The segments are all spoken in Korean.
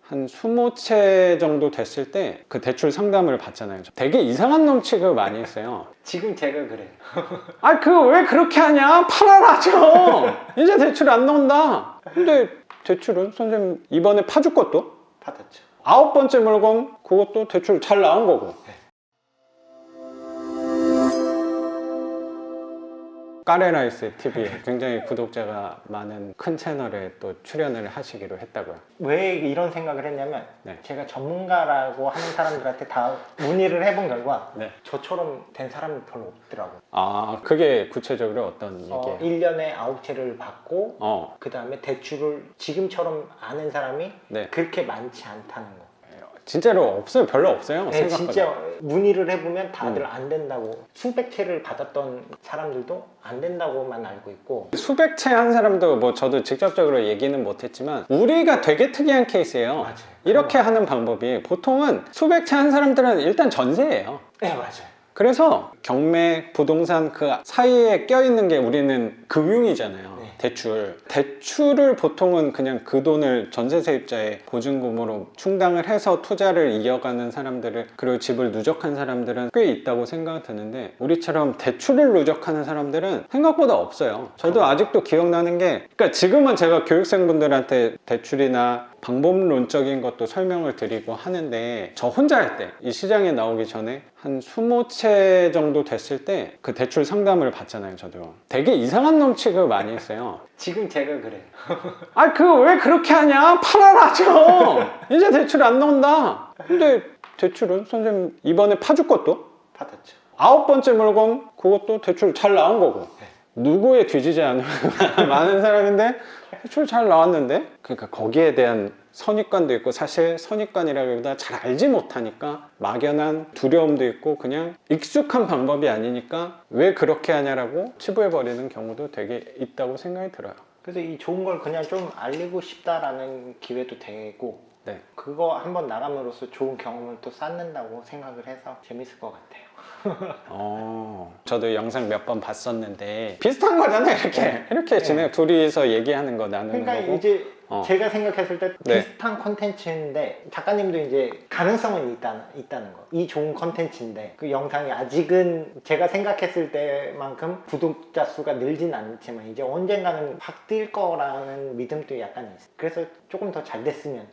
한 20채 정도 됐을 때 그 대출 상담을 받잖아요. 되게 이상한 놈 취급 많이 했어요. 지금 제가 그래요. 아, 그거 왜 그렇게 하냐? 팔아라 좀. 이제 대출 안 나온다. 근데 대출은 선생님 이번에 파주 것도 받았죠. 9번째 물건 그것도 대출 잘 나온 거고. 까레라이스 TV에 굉장히 구독자가 많은 큰 채널에 또 출연을 하시기로 했다고요. 왜 이런 생각을 했냐면 네. 제가 전문가라고 하는 사람들한테 다 문의를 해본 결과 네. 저처럼 된 사람이 별로 없더라고요. 아, 그게 구체적으로 어떤 얘기예요? 1년에 9채를 받고 그 다음에 대출을 지금처럼 아는 사람이 네. 그렇게 많지 않다는 거. 진짜로 없어요. 별로 없어요. 네, 생각보다. 진짜 문의를 해보면 다들 안 된다고, 수백 채를 받았던 사람들도 안 된다고만 알고 있고. 수백 채 한 사람도 뭐 저도 직접적으로 얘기는 못했지만 우리가 되게 특이한 케이스예요. 맞아요. 이렇게 하는 방법이 보통은 수백 채 한 사람들은 일단 전세예요. 네, 맞아요. 그래서 경매, 부동산 그 사이에 껴있는 게 우리는 금융이잖아요. 네. 대출을 보통은 그냥 그 돈을 전세 세입자의 보증금으로 충당을 해서 투자를 이어가는 사람들을, 그리고 집을 누적한 사람들은 꽤 있다고 생각이 드는데 우리처럼 대출을 누적하는 사람들은 생각보다 없어요. 저도 아직도 기억나는 게, 그러니까 지금은 제가 교육생분들한테 대출이나 방법론적인 것도 설명을 드리고 하는데, 저 혼자 할 때, 이 시장에 나오기 전에 한 20채 정도 됐을 때 그 대출 상담을 받잖아요. 저도 되게 이상한 놈 취급 많이 했어요. 지금 제가 그래요. 아, 그거 왜 그렇게 하냐? 팔아라 좀. 이제 대출 안 나온다. 근데 대출은 선생님 이번에 파주 것도 받았죠. 9번째 물건 그것도 대출 잘 나온 거고. 누구에 뒤지지 않으면 많은 사람인데 대출 잘 나왔는데, 그러니까 거기에 대한 선입관도 있고, 사실 선입관이라기보다 잘 알지 못하니까 막연한 두려움도 있고 그냥 익숙한 방법이 아니니까 왜 그렇게 하냐라고 치부해버리는 경우도 되게 있다고 생각이 들어요. 그래서 이 좋은 걸 그냥 좀 알리고 싶다라는 기회도 되고, 네. 그거 한번 나감으로써 좋은 경험을 또 쌓는다고 생각을 해서 재밌을 것 같아요. 저도 영상 몇 번 봤었는데 비슷한 거잖아요. 이렇게 진행, 둘이서 얘기하는 거 나누는 그러니까 거고. 이제 제가 생각했을 때 네. 비슷한 컨텐츠인데 작가님도 이제 가능성은 있다는 거. 이 좋은 컨텐츠인데 그 영상이 아직은 제가 생각했을 때만큼 구독자 수가 늘진 않지만 이제 언젠가는 확 뜰 거라는 믿음도 약간 있어요. 그래서 조금 더 잘 됐으면.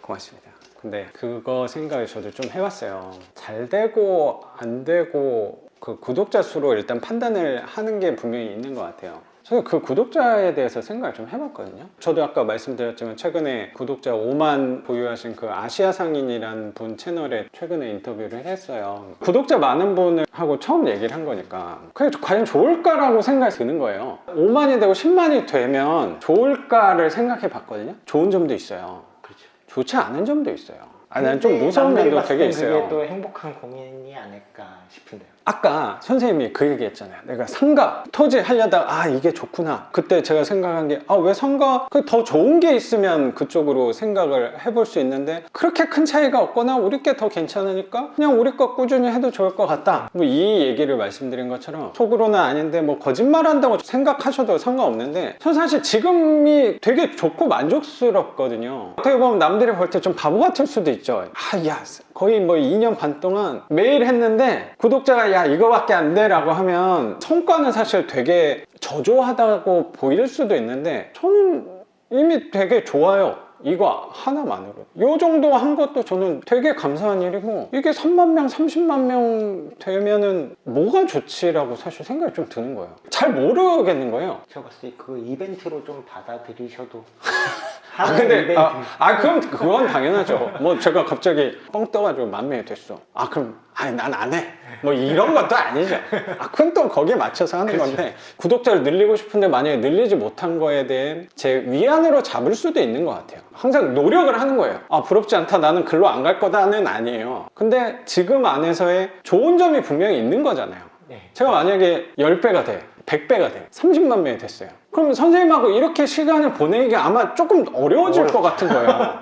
고맙습니다. 근데 그거 생각을 저도 좀 해봤어요. 잘 되고 안 되고 그 구독자 수로 일단 판단을 하는 게 분명히 있는 것 같아요. 저는 그 구독자에 대해서 생각을 좀 해봤거든요. 저도 아까 말씀드렸지만 최근에 구독자 5만 보유하신 그 아시아 상인이라는 분 채널에 최근에 인터뷰를 했어요. 구독자 많은 분을 하고 처음 얘기를 한 거니까 그게 과연 좋을까라고 생각이 드는 거예요. 5만이 되고 10만이 되면 좋을까를 생각해 봤거든요. 좋은 점도 있어요. 그렇죠. 좋지 않은 점도 있어요. 난 좀 무서운 면도 되게 있어요. 그게 또 행복한 고민이 아닐까 싶은데요. 아까 선생님이 그 얘기 했잖아요. 내가 상가 토지 하려다가 이게 좋구나. 그때 제가 생각한 게 왜 상가 더 좋은 게 있으면 그쪽으로 생각을 해볼 수 있는데, 그렇게 큰 차이가 없거나 우리 게 더 괜찮으니까 그냥 우리 거 꾸준히 해도 좋을 것 같다. 뭐 이 얘기를 말씀드린 것처럼 속으로는 아닌데 뭐 거짓말한다고 생각하셔도 상관없는데, 전 사실 지금이 되게 좋고 만족스럽거든요. 어떻게 보면 남들이 볼 때 좀 바보 같을 수도 있죠. 거의 뭐 2년 반 동안 매일 했는데 구독자가 이거밖에 안 돼 라고 하면 성과는 사실 되게 저조하다고 보일 수도 있는데, 저는 이미 되게 좋아요. 이거 하나만으로 이 정도 한 것도 저는 되게 감사한 일이고, 이게 3만 명 30만 명 되면은 뭐가 좋지라고 사실 생각이 좀 드는 거예요. 잘 모르겠는 거예요. 제가 봤을 때 그 이벤트로 좀 받아들이셔도 그럼 그건 당연하죠. 뭐 제가 갑자기 뻥 떠가지고 10,000명이 됐어. 그럼 난 안 해. 뭐 이런 것도 아니죠. 그건 또 거기에 맞춰서 하는 건데, 구독자를 늘리고 싶은데 만약에 늘리지 못한 거에 대해 제 위안으로 잡을 수도 있는 것 같아요. 항상 노력을 하는 거예요. 부럽지 않다, 나는 글로 안 갈 거다는 아니에요. 근데 지금 안에서의 좋은 점이 분명히 있는 거잖아요. 제가 만약에 10배가 돼, 100배가 돼, 30만 명이 됐어요. 그럼 선생님하고 이렇게 시간을 보내기 아마 조금 어려워질 것 같은 거예요.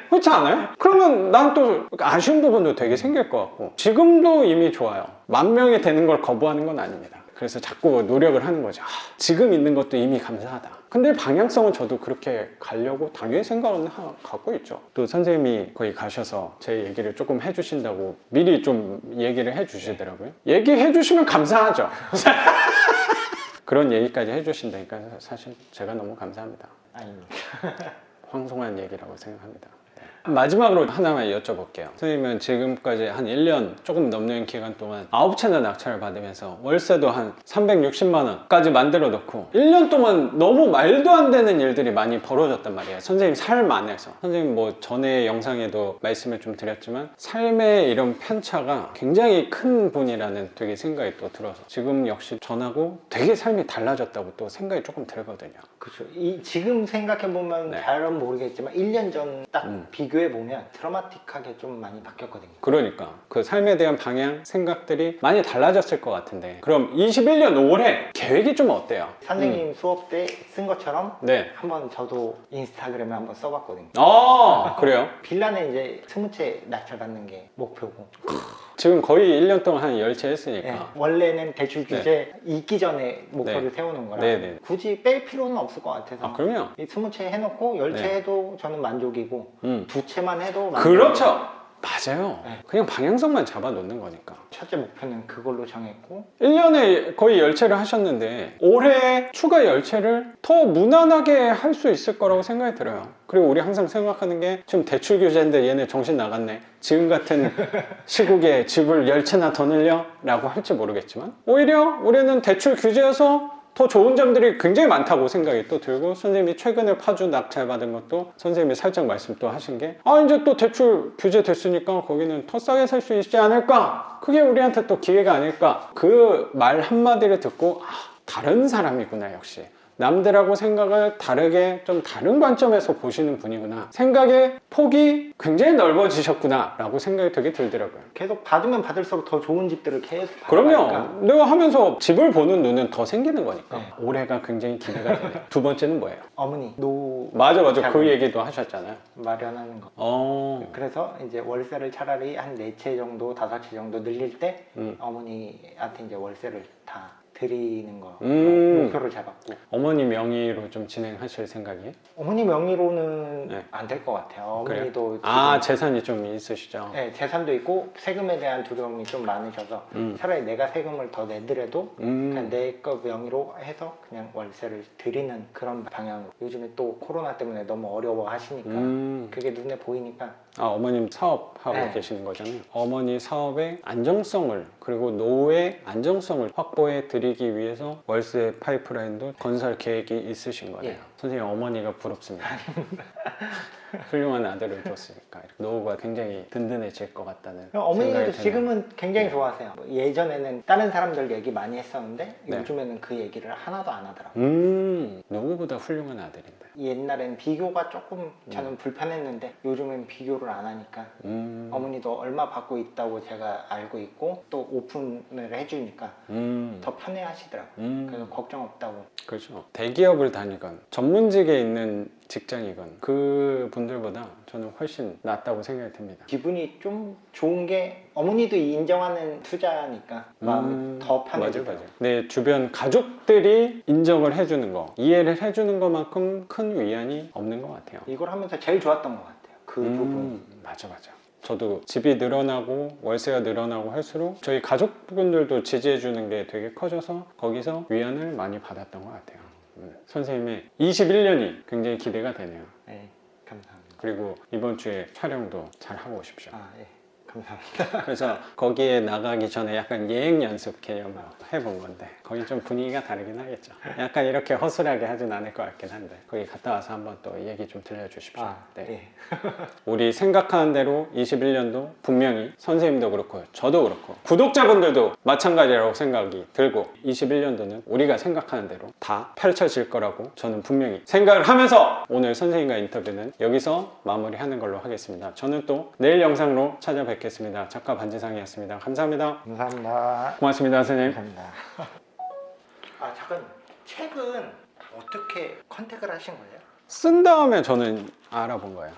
그렇지 않아요? 그러면 난 또 아쉬운 부분도 되게 생길 것 같고, 지금도 이미 좋아요. 10,000명이 되는 걸 거부하는 건 아닙니다. 그래서 자꾸 노력을 하는 거죠. 아, 지금 있는 것도 이미 감사하다. 근데 방향성은 저도 그렇게 가려고 당연히 생각은 갖고 있죠. 또 선생님이 거기 가셔서 제 얘기를 조금 해주신다고 미리 좀 얘기를 해주시더라고요. 얘기해 주시면 감사하죠. 그런 얘기까지 해주신다니까 사실 제가 너무 감사합니다. 아닙니다. 황송한 얘기라고 생각합니다. 마지막으로 하나만 여쭤볼게요. 선생님은 지금까지 한 1년 조금 넘는 기간 동안 9채나 낙찰을 받으면서 월세도 한 360만 원까지 만들어 놓고 1년 동안 너무 말도 안 되는 일들이 많이 벌어졌단 말이에요. 선생님 삶 안에서. 선생님 뭐 전에 영상에도 말씀을 좀 드렸지만 삶의 이런 편차가 굉장히 큰 분이라는 되게 생각이 또 들어서 지금 역시 전하고 되게 삶이 달라졌다고 또 생각이 조금 들거든요. 그렇죠. 지금 생각해보면 네. 잘은 모르겠지만 1년 전 딱 비교해보면 드라마틱하게 좀 많이 바뀌었거든요. 그러니까 그 삶에 대한 방향, 생각들이 많이 달라졌을 것 같은데 그럼 21년 올해 계획이 좀 어때요? 선생님 수업 때 쓴 것처럼 네. 한번 저도 인스타그램에 한번 써봤거든요. 그래요? 빌라는 이제 20채 낙찰 받는 게 목표고. 지금 거의 1년 동안 한 10채 네, 했으니까 원래는 대출 규제 있기 전에 목표를 네. 세우는 거라 네네. 굳이 뺄 필요는 없을 것 같아서 그럼요. 이 20채 해놓고 10채 네. 해도 저는 만족이고 음. 2채만 해도 만족이고. 그렇죠. 맞아요. 네. 그냥 방향성만 잡아 놓는 거니까. 첫째 목표는 그걸로 정했고 1년에 거의 10채를 하셨는데 올해 추가 10채를 더 무난하게 할 수 있을 거라고 생각이 들어요. 그리고 우리 항상 생각하는 게 지금 대출 규제인데 얘네 정신 나갔네. 지금 같은 시국에 집을 10채나 더 늘려? 라고 할지 모르겠지만 오히려 올해는 대출 규제여서 더 좋은 점들이 굉장히 많다고 생각이 또 들고 선생님이 최근에 파주 낙찰 받은 것도 선생님이 살짝 말씀 또 하신 게 이제 또 대출 규제 됐으니까 거기는 더 싸게 살 수 있지 않을까? 그게 우리한테 또 기회가 아닐까? 그 말 한마디를 듣고 다른 사람이구나 역시. 남들하고 생각을 다르게 좀 다른 관점에서 보시는 분이구나. 생각의 폭이 굉장히 넓어지셨구나 라고 생각이 되게 들더라고요. 계속 받으면 받을수록 더 좋은 집들을 계속 그럼요. 받으니까 내가 하면서 집을 보는 눈은 더 생기는 거니까. 네. 올해가 굉장히 기대가 되네요. 두 번째는 뭐예요? 어머니 노 맞아. 그 자금 얘기도 하셨잖아요. 마련하는 거. 어. 그래서 이제 월세를 차라리 한 4채 정도, 5채 정도 늘릴 때 음. 어머니한테 이제 월세를 다 드리는 거 목표를 잡았고 어머니 명의로 좀 진행하실 생각이에요? 어머니 명의로는 네. 안 될 것 같아요. 그래요? 어머니도 재산이 좀 있으시죠? 네, 재산도 있고 세금에 대한 두려움이 좀 많으셔서 차라리 내가 세금을 더 내더라도 그냥 내 거 명의로 해서 그냥 월세를 드리는 그런 방향으로. 요즘에 또 코로나 때문에 너무 어려워 하시니까 그게 눈에 보이니까 어머님 사업하고 네. 계시는 거잖아요. 어머니 사업의 안정성을 그리고 노후의 안정성을 확보해 드리기 위해서 월세 파이프라인도 건설 계획이 있으신 거네요. 예. 선생님 어머니가 부럽습니다. 훌륭한 아들을 뒀으니까 노후가 굉장히 든든해질 것 같다는 어머니도 생각이 드네요. 지금은 굉장히 좋아하세요. 뭐 예전에는 다른 사람들 얘기 많이 했었는데 네. 요즘에는 그 얘기를 하나도 안 하더라고요. 누구보다 훌륭한 아들인데. 옛날엔 비교가 조금 저는 불편했는데 요즘엔 비교를 안 하니까 어머니도 얼마 받고 있다고 제가 알고 있고 또 오픈을 해주니까 더 편해 하시더라고요. 그래서 걱정 없다고. 그렇죠. 대기업을 다니건 전문직에 있는 직장이건 그 분들보다 저는 훨씬 낫다고 생각이 듭니다. 기분이 좀 좋은 게 어머니도 인정하는 투자니까 마음이 더 편해지더라고요. 맞아요. 내 주변 가족들이 인정을 해주는 거, 이해를 해주는 것만큼 큰 위안이 없는 것 같아요. 이걸 하면서 제일 좋았던 것 같아요. 그 부분이. 맞아. 저도 집이 늘어나고 월세가 늘어나고 할수록 저희 가족분들도 지지해주는 게 되게 커져서 거기서 위안을 많이 받았던 것 같아요. 선생님의 21년이 굉장히 기대가 되네요. 네, 감사합니다. 그리고 이번 주에 촬영도 잘 하고 오십시오. 예, 감사합니다. 그래서 거기에 나가기 전에 약간 예행 연습 개념으로 해본 건데 거기 좀 분위기가 다르긴 하겠죠. 약간 이렇게 허술하게 하진 않을 것 같긴 한데 거기 갔다 와서 한번 또 얘기 좀 들려주십시오. 네. 예. 우리 생각하는 대로 21년도 분명히 선생님도 그렇고 저도 그렇고 구독자분들도 마찬가지라고 생각이 들고 21년도는 우리가 생각하는 대로 다 펼쳐질 거라고 저는 분명히 생각을 하면서 오늘 선생님과 인터뷰는 여기서 마무리하는 걸로 하겠습니다. 저는 또 내일 영상으로 찾아뵙겠습니다. 작가 반지상이었습니다. 감사합니다. 감사합니다. 고맙습니다, 선생님. 감사합니다. 잠깐 책은 어떻게 컨택을 하신 거예요? 쓴 다음에 저는 알아본 거예요.